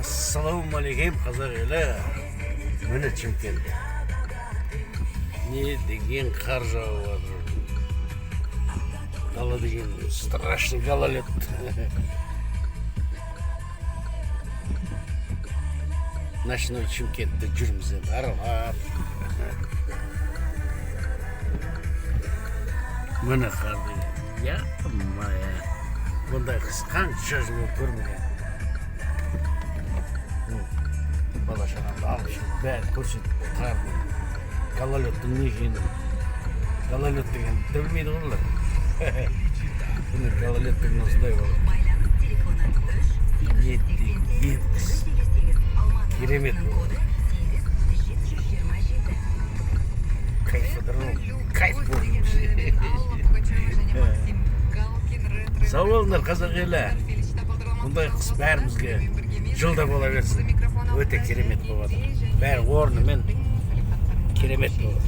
Ассалаумағалейкум қазақ елі. Міне Шымкент. Не деген қар жауып жатыр. Дала деген страшный гололед. Ночной Шымкентте жүрміз енді аралап. Міне қар деген. Я-мая. Бұндай қыс қанша жыл болып көрмеген. Бала-шағамды алып шығып бәрі көрсетіп қардың. Гололедтің не екенін. Гололед дегенді білмейді ғой олар. Бұны гололед деген осындай болады. Не деген керемет болады. Кайф болдым. Сау болыңдар қазақ елі. Бұндай қыс бәрімізге жылда бола берсін. Өте керемет болады. Бәрі орнымен керемет болады.